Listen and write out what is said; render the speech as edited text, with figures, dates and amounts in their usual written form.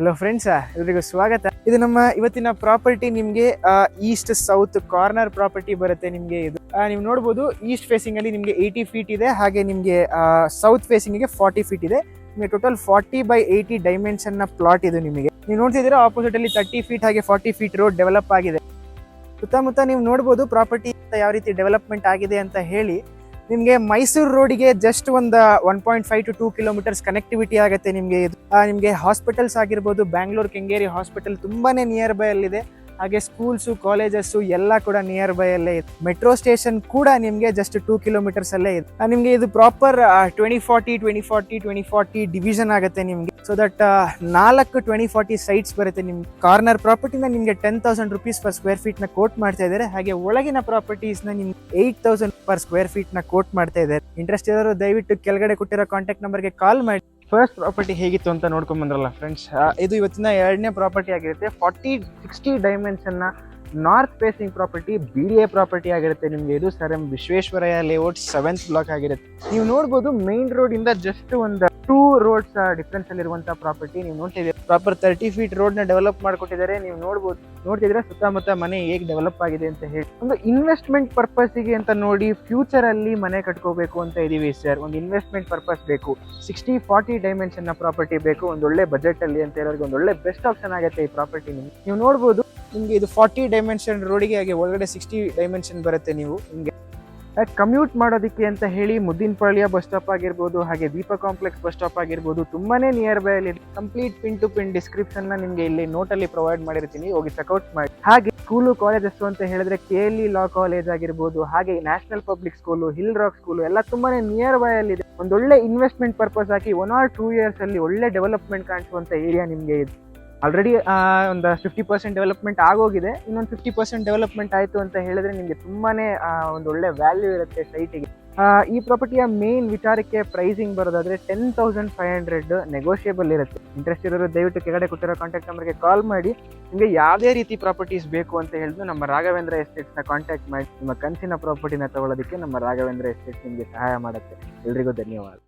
Hello friends, ಎಲ್ರಿಗೂ ಸ್ವಾಗತ. ಇದು ನಮ್ಮ ಇವತ್ತಿನ ಪ್ರಾಪರ್ಟಿ ನಿಮಗೆ ಈಸ್ಟ್ ಸೌತ್ ಕಾರ್ನರ್ ಪ್ರಾಪರ್ಟಿ ಬರುತ್ತೆ. ನಿಮಗೆ ಇದು ನೀವು ನೋಡ್ಬೋದು, ಈಸ್ಟ್ ಫೇಸಿಂಗ್ ಅಲ್ಲಿ ನಿಮಗೆ 80 ಫೀಟ್ ಇದೆ, ಹಾಗೆ ನಿಮಗೆ ಸೌತ್ ಫೇಸಿಂಗ್ ಗೆ 40 ಫೀಟ್ ಇದೆ. ನಿಮಗೆ ಟೋಟಲ್ 40/80 ಡೈಮೆನ್ಷನ್ ನ ಪ್ಲಾಟ್ ಇದು. ನಿಮಗೆ ನೀವು ನೋಡ್ತಿದ್ದೀರಾ, ಆಪೋಸಿಟ್ ಅಲ್ಲಿ 30 ಫೀಟ್ ಹಾಗೆ 40 ಫೀಟ್ ರೋಡ್ ಡೆವಲಪ್ ಆಗಿದೆ. ಸುತ್ತಮುತ್ತ ನೀವು ನೋಡ್ಬೋದು ಪ್ರಾಪರ್ಟಿ ಯಾವ ರೀತಿ ಡೆವಲಪ್ಮೆಂಟ್ ಆಗಿದೆ ಅಂತ ಹೇಳಿ. ನಿಮಗೆ ಮೈಸೂರು ರೋಡಿಗೆ ಜಸ್ಟ್ ಒಂದು 1.5 to 2 ಕಿಲೋಮೀಟರ್ಸ್ ಕನೆಕ್ಟಿವಿಟಿ ಆಗುತ್ತೆ. ನಿಮಗೆ ಇದು ನಿಮಗೆ ಹಾಸ್ಪಿಟಲ್ಸ್ ಆಗಿರ್ಬೋದು, ಬ್ಯಾಂಗ್ಳೂರ್ ಕೆಂಗೇರಿ ಹಾಸ್ಪಿಟಲ್ ತುಂಬಾನೇ ನಿಯರ್ ಬೈ ಅಲ್ಲಿದೆ. ಹಾಗೆ ಸ್ಕೂಲ್ಸು, ಕಾಲೇಜಸ್ಸು ಎಲ್ಲ ಕೂಡ ನಿಯರ್ ಬೈ ಅಲ್ಲೇ ಇದೆ. ಮೆಟ್ರೋ ಸ್ಟೇಷನ್ ಕೂಡ ನಿಮಗೆ ಜಸ್ಟ್ 2 ಕಿಲೋಮೀಟರ್ಸ್ ಅಲ್ಲೇ ಇದೆ. ನಿಮಗೆ ಇದು ಪ್ರಾಪರ್ 2040 ಡಿವಿಷನ್ ಆಗುತ್ತೆ ನಿಮಗೆ. ಸೊ ದಟ್ 4 2040 ಸೈಟ್ಸ್ ಬರುತ್ತೆ. ನಿಮ್ಗೆ ಕಾರ್ನರ್ ಪ್ರಾಪರ್ಟಿನ ನಿಮಗೆ 10,000 rupees per square feet ನ ಕೋಟ್ ಮಾಡ್ತಾ ಇದ್ದಾರೆ. ಹಾಗೆ ಒಳಗಿನ ಪ್ರಾಪರ್ಟೀಸ್ ನ ನಿಮ್ಗೆ 8,000 per square feet ನ ಕೋಟ್ ಮಾಡ್ತಾ ಇದ್ದಾರೆ. ಇಂಟ್ರೆಸ್ಟ್ ಇರೋರು ದಯವಿಟ್ಟು ಕೆಳಗಡೆ ಕೊಟ್ಟಿರೋ ಕಾಂಟ್ಯಾಕ್ಟ್ ನಂಬರ್ಗೆ ಕಾಲ್ ಮಾಡಿ. ಫಸ್ಟ್ ಪ್ರಾಪರ್ಟಿ ಹೇಗಿತ್ತು ಅಂತ ನೋಡ್ಕೊಂಡ್ ಬಂದ್ರಲ್ಲ ಫ್ರೆಂಡ್ಸ್, ಇದು ಇವತ್ತಿನ 2ನೇ ಪ್ರಾಪರ್ಟಿ ಆಗಿರುತ್ತೆ. 40-60 ಡೈಮೆನ್ಷನ್ ನ north facing property, BDA property ಆಗಿರುತ್ತೆ. ನಿಮ್ಗೆ ಇದು sir M Visvesvaraya layout 7th block ಆಗಿರುತ್ತೆ. ನೀವು ನೋಡ್ಬೋದು, ಮೇನ್ ರೋಡ್ ಇಂದ ಜಸ್ಟ್ ಒಂದು 2 roads ಡಿಫ್ರೆನ್ಸ್ ಅಲ್ಲಿ ಇರುವಂತಹ ಪ್ರಾಪರ್ಟಿ. ನೀವು ನೋಡ್ತಿದ್ದೀರಾ, ಪ್ರಾಪರ್ 30 ಫೀಟ್ ರೋಡ್ ನ ಡೆವಲಪ್ ಮಾಡ್ಕೊಟ್ಟಿದ್ದಾರೆ. ನೀವು ನೋಡ್ತಿದ್ದೀರಾ ಸುತ್ತಮುತ್ತ ಮನೆ ಹೇಗೆ ಡೆವಲಪ್ ಆಗಿದೆ ಅಂತ ಹೇಳಿ. ಒಂದು ಇನ್ವೆಸ್ಟ್ಮೆಂಟ್ ಪರ್ಪಸ್ ಗೆ ಅಂತ ನೋಡಿ, ಫ್ಯೂಚರ್ ಅಲ್ಲಿ ಮನೆ ಕಟ್ಕೋಬೇಕು ಅಂತ ಇದೀವಿ ಸರ್. ಒಂದು ಇನ್ವೆಸ್ಟ್ಮೆಂಟ್ ಪರ್ಪಸ್ ಬೇಕು, 60-40 ಡೈಮೆನ್ಷನ್ ನ ಪ್ರಾಪರ್ಟಿ ಬೇಕು, ಒಂದು ಒಳ್ಳೆ ಬಜೆಟ್ ಅಲ್ಲಿ ಅಂತ ಹೇಳೋರಿಗೆ ಒಂದು ಒಳ್ಳೆ ಬೆಸ್ಟ್ ಆಪ್ಷನ್ ಆಗುತ್ತೆ ಈ ಪ್ರಾಪರ್ಟಿ. ನೀವು ನೋಡ್ಬೋದು, ನಿಮ್ಗೆ ಇದು 40 ಡೈಮೆನ್ಷನ್ ರೋಡಿಗೆ, ಹಾಗೆ ಒಳಗಡೆ 60 ಡೈಮೆನ್ಷನ್ ಬರುತ್ತೆ. ನೀವು ನಿಮ್ಗೆ ಕಮ್ಯೂಟ್ ಮಾಡೋದಕ್ಕೆ ಅಂತ ಹೇಳಿ ಮುದ್ದಿನಪಾಳ್ಯ ಬಸ್ ಸ್ಟಾಪ್ ಆಗಿರ್ಬೋದು, ಹಾಗೆ ದೀಪ ಕಾಂಪ್ಲೆಕ್ಸ್ ಬಸ್ ಸ್ಟಾಪ್ ಆಗಿರ್ಬೋದು, ತುಂಬಾನೇ ನಿಯರ್ ಬೈ ಅಲ್ಲಿ. Complete pin to pin description ನ ನಿಮ್ಗೆ ಇಲ್ಲಿ ನೋಟ್ ಅಲ್ಲಿ ಪ್ರೊವೈಡ್ ಮಾಡಿರ್ತೀನಿ, ಹೋಗಿ ಚೆಕ್ಔಟ್ ಮಾಡಿ. ಹಾಗೆ ಸ್ಕೂಲು, ಕಾಲೇಜಸ್ ಅಂತ ಹೇಳಿದ್ರೆ KLE ಲಾ ಕಾಲೇಜ್ ಆಗಿರ್ಬೋದು, ಹಾಗೆ national public school, hill rock school ಎಲ್ಲ ತುಂಬಾನೇ ನಿಯರ್ ಬೈ ಅಲ್ಲಿ ಇದೆ. ಒಂದೊಳ್ಳೆ investment purpose hockey 1 or 2 years ಅಲ್ಲಿ ಒಳ್ಳೆ ಡೆವಲಪ್ಮೆಂಟ್ ಕಾಣಿಸುವಂತ ಏರಿಯಾ ನಿಮ್ಗೆ ಇದೆ. ಆಲ್ರೆಡಿ ಒಂದು 50% ಡೆವಲಪ್ಮೆಂಟ್ ಆಗೋಗಿದೆ. ಇನ್ನೊಂದು 50% ಡೆವಲಪ್ಮೆಂಟ್ ಆಯಿತು ಅಂತ ಹೇಳಿದ್ರೆ ನಿಮಗೆ ತುಂಬಾನೇ ಒಂದು ಒಳ್ಳೆ ವ್ಯಾಲ್ಯೂ ಇರುತ್ತೆ ಸೈಟಿಗೆ. ಈ ಪ್ರಾಪರ್ಟಿಯ ಮೇನ್ ವಿಚಾರಕ್ಕೆ ಪ್ರೈಸಿಂಗ್ ಬರೋದಾದ್ರೆ 10,500 ನೆಗೋಷಿಯಬಲ್ ಇರುತ್ತೆ. ಇಂಟ್ರೆಸ್ಟ್ ಇರೋರು ದಯವಿಟ್ಟು ಕೆಳಗಡೆ ಕೊಟ್ಟಿರೋ ಕಾಂಟ್ಯಾಕ್ಟ್ ನಂಬರ್ಗೆ ಕಾಲ್ ಮಾಡಿ. ನಿಮಗೆ ಯಾವುದೇ ರೀತಿ ಪ್ರಾಪರ್ಟೀಸ್ ಬೇಕು ಅಂತ ಹೇಳಿದ್ರು ನಮ್ಮ ರಾಘವೇಂದ್ರ ಎಸ್ಟೇಟ್ಸ್ನ ಕಾಂಟ್ಯಾಕ್ಟ್ ಮಾಡಿ. ನಿಮ್ಮ ಕನಸಿನ ಪ್ರಾಪರ್ಟಿನ ತಗೊಳ್ಳೋದಕ್ಕೆ ನಮ್ಮ ರಾಘವೇಂದ್ರ ಎಸ್ಟೇಟ್ಸ್ ನಿಮಗೆ ಸಹಾಯ ಮಾಡುತ್ತೆ. ಎಲ್ರಿಗೂ ಧನ್ಯವಾದ.